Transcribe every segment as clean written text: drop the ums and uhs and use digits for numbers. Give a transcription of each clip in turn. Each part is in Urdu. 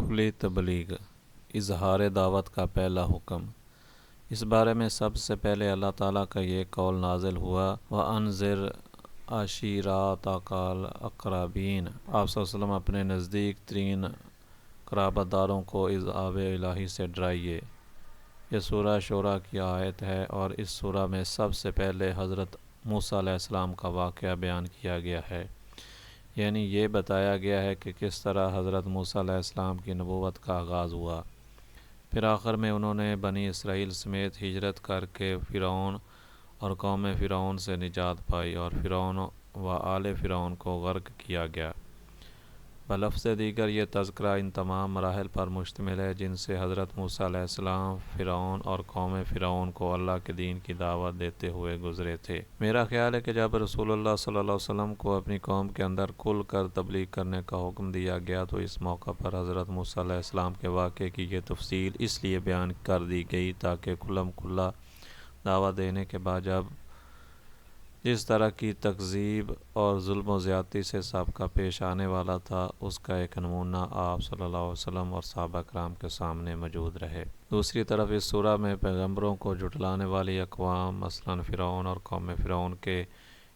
کھلی تبلیغ، اظہار دعوت کا پہلا حکم۔ اس بارے میں سب سے پہلے اللہ تعالیٰ کا یہ قول نازل ہوا، وَأَنذِرْ عَشِيرَتَكَ الْأَقْرَبِينَ۔ آپ صلی اللہ علیہ وسلم اپنے نزدیک ترین قرابت داروں کو عذاب الہی سے ڈرائیے۔ یہ سورہ شورى کی آیت ہے اور اس سورہ میں سب سے پہلے حضرت موسیٰ علیہ السلام کا واقعہ بیان کیا گیا ہے، یعنی یہ بتایا گیا ہے کہ کس طرح حضرت موسیٰ علیہ السلام کی نبوت کا آغاز ہوا۔ پھر آخر میں انہوں نے بنی اسرائیل سمیت ہجرت کر کے فرعون اور قوم فرعون سے نجات پائی اور فرعون و آل فرعون کو غرق کیا گیا۔ بلفظ دیگر یہ تذکرہ ان تمام مراحل پر مشتمل ہے جن سے حضرت موسیٰ علیہ السلام فرعون اور قوم فرعون کو اللہ کے دین کی دعوت دیتے ہوئے گزرے تھے۔ میرا خیال ہے کہ جب رسول اللہ صلی اللہ علیہ وسلم کو اپنی قوم کے اندر کھل کر تبلیغ کرنے کا حکم دیا گیا تو اس موقع پر حضرت موسیٰ علیہ السلام کے واقعے کی یہ تفصیل اس لیے بیان کر دی گئی تاکہ کھلم کھلا دعوت دینے کے بعد جس طرح کی تکذیب اور ظلم و زیادتی سے سابقہ پیش آنے والا تھا، اس کا ایک نمونہ آپ صلی اللہ علیہ وسلم اور صحابہ کرام کے سامنے موجود رہے۔ دوسری طرف اس سورہ میں پیغمبروں کو جھٹلانے والی اقوام مثلاً فرعون اور قوم فرعون کے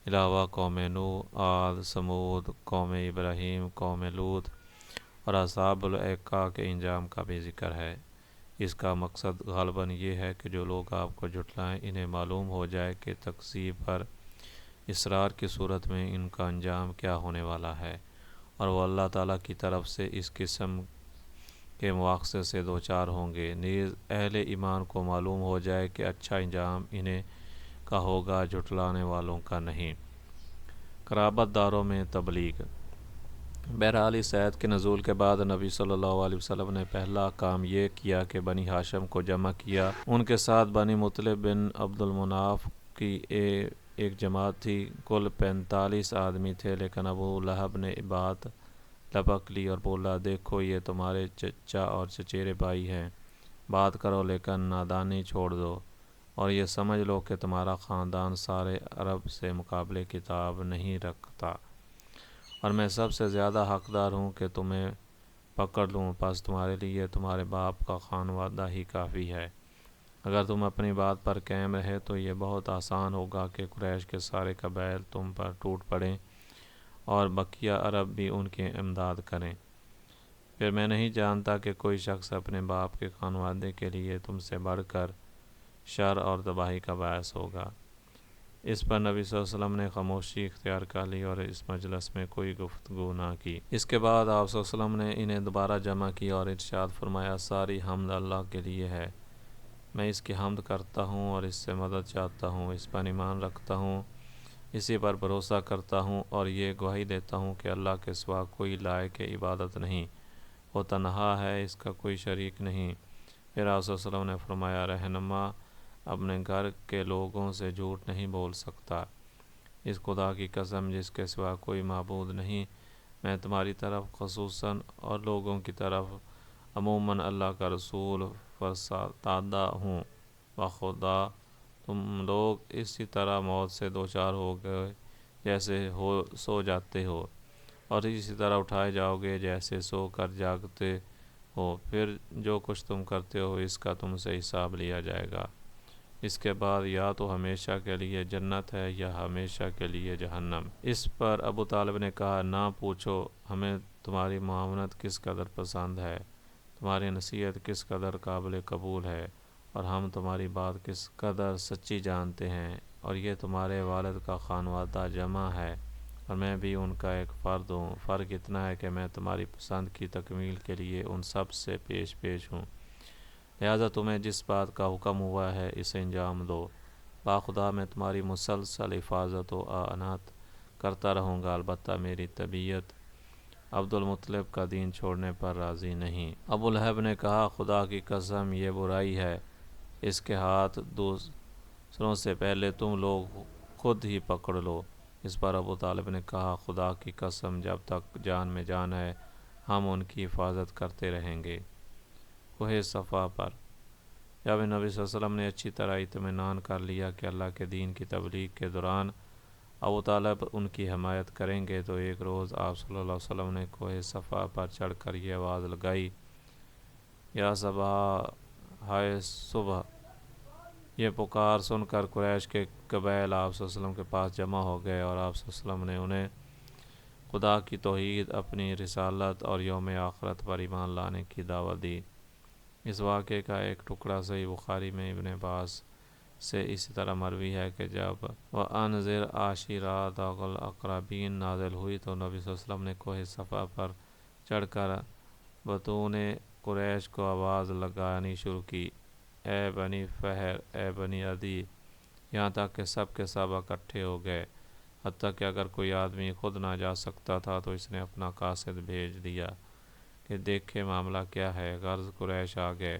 علاوہ قوم نوح، عاد، ثمود، قوم ابراہیم، قوم لوط اور اصحاب الایکہ کے انجام کا بھی ذکر ہے۔ اس کا مقصد غالباً یہ ہے کہ جو لوگ آپ کو جھٹلائیں انہیں معلوم ہو جائے کہ تکذیب پر اصرار کی صورت میں ان کا انجام کیا ہونے والا ہے، اور وہ اللہ تعالیٰ کی طرف سے اس قسم کے مواخذے سے دوچار ہوں گے۔ نیز اہل ایمان کو معلوم ہو جائے کہ اچھا انجام انہیں کا ہوگا، جھٹلانے والوں کا نہیں۔ قرابت داروں میں تبلیغ۔ بہرحال اس آیت کے نزول کے بعد نبی صلی اللہ علیہ وسلم نے پہلا کام یہ کیا کہ بنی ہاشم کو جمع کیا۔ ان کے ساتھ بنی مطلب بن عبد المناف کی ایک جماعت تھی، کل 45 آدمی تھے، لیکن ابو لہب نے بات لپک لی اور بولا، دیکھو یہ تمہارے چچا اور چچیرے بھائی ہیں، بات کرو لیکن نادانی چھوڑ دو، اور یہ سمجھ لو کہ تمہارا خاندان سارے عرب سے مقابلے کتاب نہیں رکھتا، اور میں سب سے زیادہ حقدار ہوں کہ تمہیں پکڑ لوں، پس تمہارے لیے تمہارے باپ کا خانوادہ ہی کافی ہے۔ اگر تم اپنی بات پر قائم رہے تو یہ بہت آسان ہوگا کہ قریش کے سارے قبائل تم پر ٹوٹ پڑیں اور بقیہ عرب بھی ان کی امداد کریں۔ پھر میں نہیں جانتا کہ کوئی شخص اپنے باپ کے خانوادے کے لیے تم سے بڑھ کر شر اور تباہی کا باعث ہوگا۔ اس پر نبی صلی اللہ علیہ وسلم نے خاموشی اختیار کر لی اور اس مجلس میں کوئی گفتگو نہ کی۔ اس کے بعد آپ صلی اللہ علیہ وسلم نے انہیں دوبارہ جمع کیا اور ارشاد فرمایا، ساری حمد اللہ کے لیے ہے، میں اس کی حمد کرتا ہوں اور اس سے مدد چاہتا ہوں، اس پر ایمان رکھتا ہوں، اسی پر بھروسہ کرتا ہوں اور یہ گواہی دیتا ہوں کہ اللہ کے سوا کوئی لائق عبادت نہیں، وہ تنہا ہے، اس کا کوئی شریک نہیں۔ پھر آپ صلی اللہ علیہ وسلم نے فرمایا، رہنما اپنے گھر کے لوگوں سے جھوٹ نہیں بول سکتا، اس خدا کی قسم جس کے سوا کوئی معبود نہیں، میں تمہاری طرف خصوصاً اور لوگوں کی طرف عموماً اللہ کا رسول فرستادہ ہوں، بخدا تم لوگ اسی طرح موت سے دوچار ہو گئے جیسے سو جاتے ہو، اور اسی طرح اٹھائے جاؤ گے جیسے سو کر جاگتے ہو، پھر جو کچھ تم کرتے ہو اس کا تم سے حساب لیا جائے گا، اس کے بعد یا تو ہمیشہ کے لیے جنت ہے یا ہمیشہ کے لیے جہنم۔ اس پر ابو طالب نے کہا، نہ پوچھو، ہمیں تمہاری معاونت کس قدر پسند ہے، تمہاری نصیحت کس قدر قابل قبول ہے، اور ہم تمہاری بات کس قدر سچی جانتے ہیں، اور یہ تمہارے والد کا خانوادہ جمع ہے اور میں بھی ان کا ایک فرد ہوں، فرق اتنا ہے کہ میں تمہاری پسند کی تکمیل کے لیے ان سب سے پیش ہوں، لہذا تمہیں جس بات کا حکم ہوا ہے اسے انجام دو، باخدا میں تمہاری مسلسل حفاظت و اعانت کرتا رہوں گا، البتہ میری طبیعت عبد المطلب کا دین چھوڑنے پر راضی نہیں۔ ابو لہب نے کہا، خدا کی قسم یہ برائی ہے، اس کے ہاتھ دوسروں سے پہلے تم لوگ خود ہی پکڑ لو۔ اس پر ابو طالب نے کہا، خدا کی قسم جب تک جان میں جان ہے ہم ان کی حفاظت کرتے رہیں گے۔ کوہ صفا پر جب نبی صلی اللہ علیہ وسلم نے اچھی طرح اطمینان کر لیا کہ اللہ کے دین کی تبلیغ کے دوران ابو طالب ان کی حمایت کریں گے تو ایک روز آپ صلی اللہ علیہ وسلم نے کوہ صفا پر چڑھ کر یہ آواز لگائی، یا صبح، ہائے صبح۔ یہ پکار سن کر قریش کے قبائل آپ صلی اللہ علیہ وسلم کے پاس جمع ہو گئے، اور آپ صلی اللہ علیہ وسلم نے انہیں خدا کی توحید، اپنی رسالت اور یوم آخرت پر ایمان لانے کی دعوت دی۔ اس واقعے کا ایک ٹکڑا صحیح بخاری میں ابن عباس سے اسی طرح مروی ہے کہ جب وَأَنذِرْ عَشِيرَتَكَ الْأَقْرَبِينَ نازل ہوئی تو نبی صلی اللہ علیہ وسلم نے کوہ صفا پر چڑھ کر بطون قریش کو آواز لگانی شروع کی، اے بنی فہر، اے بنی عدی، یہاں تک کہ سب کے سب اکٹھے ہو گئے، حتیٰ کہ اگر کوئی آدمی خود نہ جا سکتا تھا تو اس نے اپنا قاصد بھیج دیا کہ دیکھے معاملہ کیا ہے۔ غرض قریش آ گئے،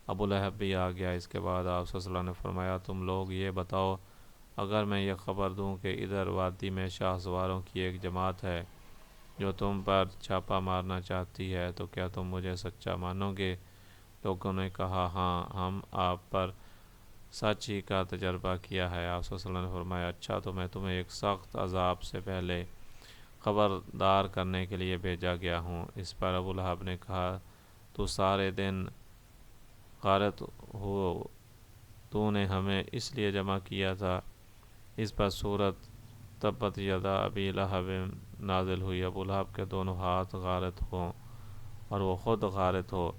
ابو لہب بھی آ گیا۔ اس کے بعد آپ صلی اللہ علیہ وسلم نے فرمایا، تم لوگ یہ بتاؤ، اگر میں یہ خبر دوں کہ ادھر وادی میں شاہ سواروں کی ایک جماعت ہے جو تم پر چھاپا مارنا چاہتی ہے تو کیا تم مجھے سچا مانو گے؟ لوگوں نے کہا، ہاں، ہم آپ پر سچ ہی کا تجربہ کیا ہے۔ آپ صلی اللہ علیہ وسلم نے فرمایا، اچھا، تو میں تمہیں ایک سخت عذاب سے پہلے خبردار کرنے کے لیے بھیجا گیا ہوں۔ اس پر ابو لہب نے کہا، تو سارے دن غارت ہو، تو نے ہمیں اس لیے جمع کیا تھا۔ اس پر سورت تبت یدا ابی لہب نازل ہوئی، ابو لہب کے دونوں ہاتھ غارت ہوں اور وہ خود غارت ہو۔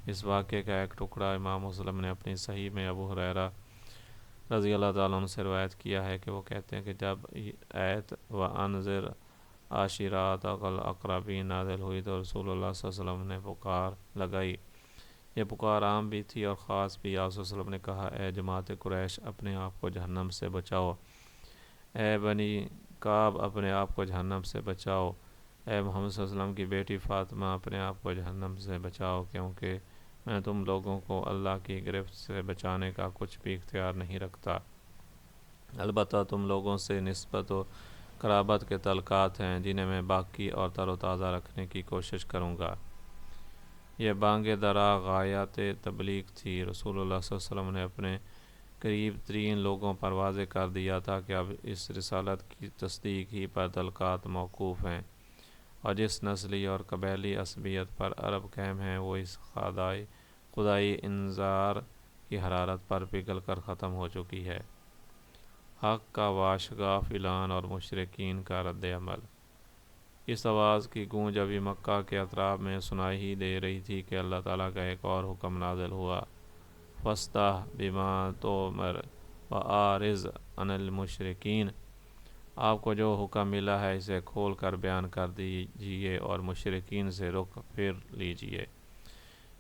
اس واقعے کا ایک ٹکڑا امام مسلم نے اپنی صحیح میں ابو ہریرہ رضی اللہ تعالیٰ عنہ سے روایت کیا ہے کہ وہ کہتے ہیں کہ جب آیت وَأَنذِرْ عَشِيرَتَكَ الْأَقْرَبِينَ نازل ہوئی تو رسول اللہ صلی اللہ علیہ وسلم نے پکار لگائی۔ یہ پکار عام بھی تھی اور خاص بھی۔ آپ صلی اللہ علیہ وسلم نے کہا، اے جماعت قریش، اپنے آپ کو جہنم سے بچاؤ، اے بنی کعب، اپنے آپ کو جہنم سے بچاؤ، اے محمد صلی اللہ علیہ وسلم کی بیٹی فاطمہ، اپنے آپ کو جہنم سے بچاؤ، کیونکہ میں تم لوگوں کو اللہ کی گرفت سے بچانے کا کچھ بھی اختیار نہیں رکھتا۔ البتہ تم لوگوں سے نسبت و قرابت کے تعلقات ہیں جنہیں میں باقی اور تر و تازہ رکھنے کی کوشش کروں گا۔ یہ بانگ درا غایت تبلیغ تھی۔ رسول اللہ صلی اللہ علیہ وسلم نے اپنے قریب ترین لوگوں پر واضح کر دیا تھا کہ اب اس رسالت کی تصدیق ہی پر تعلقات موقوف ہیں، اور جس نسلی اور قبیلی عصبیت پر عرب قائم ہیں وہ اس خدائی انذار کی حرارت پر پگھل کر ختم ہو چکی ہے۔ حق کا واشگاف اعلان اور مشرکین کا رد عمل۔ اس آواز کی گونج ابھی مکہ کے اطراف میں سنائی ہی دے رہی تھی کہ اللہ تعالیٰ کا ایک اور حکم نازل ہوا، فَاسْتَحْ بِمَا تُؤْمَرُ وَأَعْرِضْ عَنِ الْمُشْرِكِينَ۔ آپ کو جو حکم ملا ہے اسے کھول کر بیان کر دیجیے اور مشرکین سے رخ پھیر لیجیے۔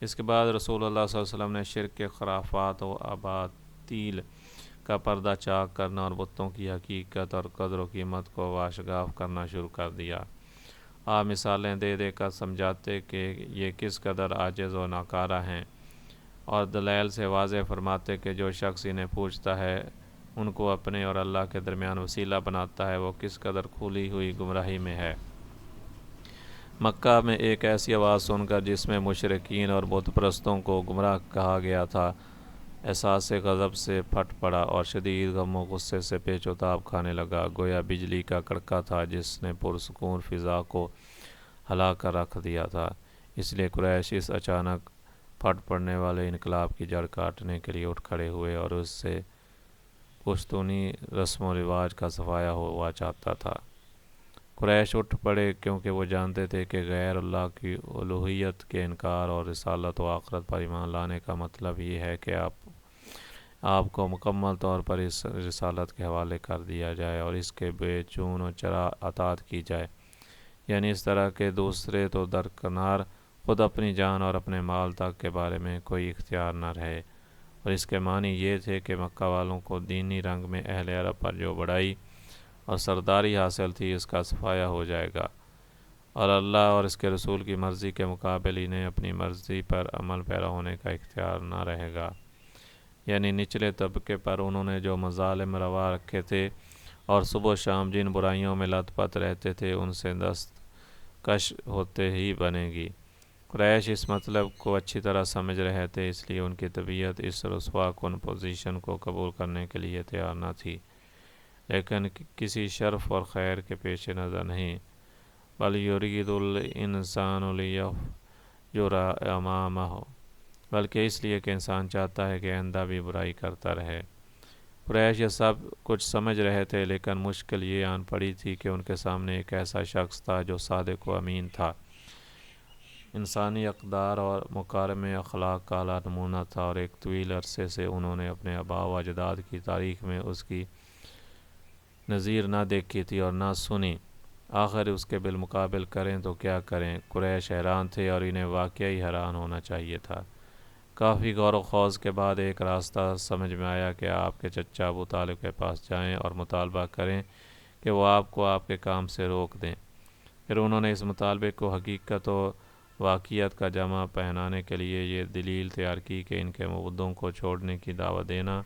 اس کے بعد رسول اللہ صلی اللہ علیہ وسلم نے شرک کے خرافات و اباطیل کا پردہ چاک کرنا اور بتوں کی حقیقت اور قدر و قیمت کو واشگاف کرنا شروع کر دیا۔ آپ مثالیں دے دے کر سمجھاتے کہ یہ کس قدر عاجز و ناکارہ ہیں، اور دلائل سے واضح فرماتے کہ جو شخص انہیں پوچھتا ہے، ان کو اپنے اور اللہ کے درمیان وسیلہ بناتا ہے، وہ کس قدر کھلی ہوئی گمراہی میں ہے۔ مکہ میں ایک ایسی آواز سن کر جس میں مشرکین اور بت پرستوں کو گمراہ کہا گیا تھا، احساس غضب سے پھٹ پڑا اور شدید غم و غصے سے پیچ و تاب کھانے لگا، گویا بجلی کا کڑکا تھا جس نے پرسکون فضا کو ہلا کر رکھ دیا تھا۔ اس لیے قریش اس اچانک پھٹ پڑنے والے انقلاب کی جڑ کاٹنے کے لیے اٹھ کھڑے ہوئے اور اس سے پشتونی رسم و رواج کا صفایا ہوا چاہتا تھا۔ قریش اٹھ پڑے کیونکہ وہ جانتے تھے کہ غیر اللہ کی الوہیت کے انکار اور رسالت و آخرت پر ایمان لانے کا مطلب یہ ہے کہ آپ کو مکمل طور پر اس رسالت کے حوالے کر دیا جائے اور اس کے بے چون و چرا اطاعت کی جائے، یعنی اس طرح کہ دوسرے تو درکنار خود اپنی جان اور اپنے مال تک کے بارے میں کوئی اختیار نہ رہے۔ اور اس کے معنی یہ تھے کہ مکہ والوں کو دینی رنگ میں اہل عرب پر جو بڑائی اور سرداری حاصل تھی اس کا صفایا ہو جائے گا، اور اللہ اور اس کے رسول کی مرضی کے مقابل انہیں اپنی مرضی پر عمل پیرا ہونے کا اختیار نہ رہے گا۔ یعنی نچلے طبقے پر انہوں نے جو مظالم روا رکھے تھے اور صبح و شام جن برائیوں میں لت پت رہتے تھے ان سے دستکش ہوتے ہی بنے گی۔ قریش اس مطلب کو اچھی طرح سمجھ رہے تھے، اس لیے ان کی طبیعت اس رسوا کن پوزیشن کو قبول کرنے کے لیے تیار نہ تھی، لیکن کسی شرف اور خیر کے پیش نظر نہیں، بل یرید الانسان جو امامہ ہو، بلکہ اس لیے کہ انسان چاہتا ہے کہ آئندہ بھی برائی کرتا رہے۔ قریش یہ سب کچھ سمجھ رہے تھے، لیکن مشکل یہ آن پڑی تھی کہ ان کے سامنے ایک ایسا شخص تھا جو صادق و امین تھا، انسانی اقدار اور مکارم اخلاق کا اعلیٰ نمونہ تھا، اور ایک طویل عرصے سے انہوں نے اپنے آباء و اجداد کی تاریخ میں اس کی نظیر نہ دیکھی تھی اور نہ سنی۔ آخر اس کے بالمقابل کریں تو کیا کریں؟ قریش حیران تھے اور انہیں واقعی حیران ہونا چاہیے تھا۔ کافی غور و خوض کے بعد ایک راستہ سمجھ میں آیا کہ آپ کے چچا ابو طالب کے پاس جائیں اور مطالبہ کریں کہ وہ آپ کو آپ کے کام سے روک دیں۔ پھر انہوں نے اس مطالبے کو حقیقت و واقعیت کا جامع پہنانے کے لیے یہ دلیل تیار کی کہ ان کے معبودوں کو چھوڑنے کی دعوت دینا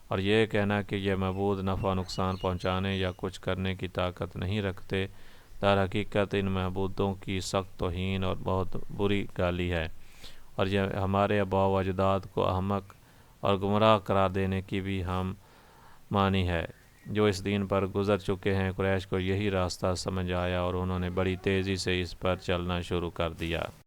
اور یہ کہنا کہ یہ معبود نفع نقصان پہنچانے یا کچھ کرنے کی طاقت نہیں رکھتے، در حقیقت ان معبودوں کی سخت توہین اور بہت بری گالی ہے، اور یہ ہمارے آباء و اجداد کو احمق اور گمراہ قرار دینے کی بھی ہم معنی ہے جو اس دین پر گزر چکے ہیں۔ قریش کو یہی راستہ سمجھ آیا اور انہوں نے بڑی تیزی سے اس پر چلنا شروع کر دیا۔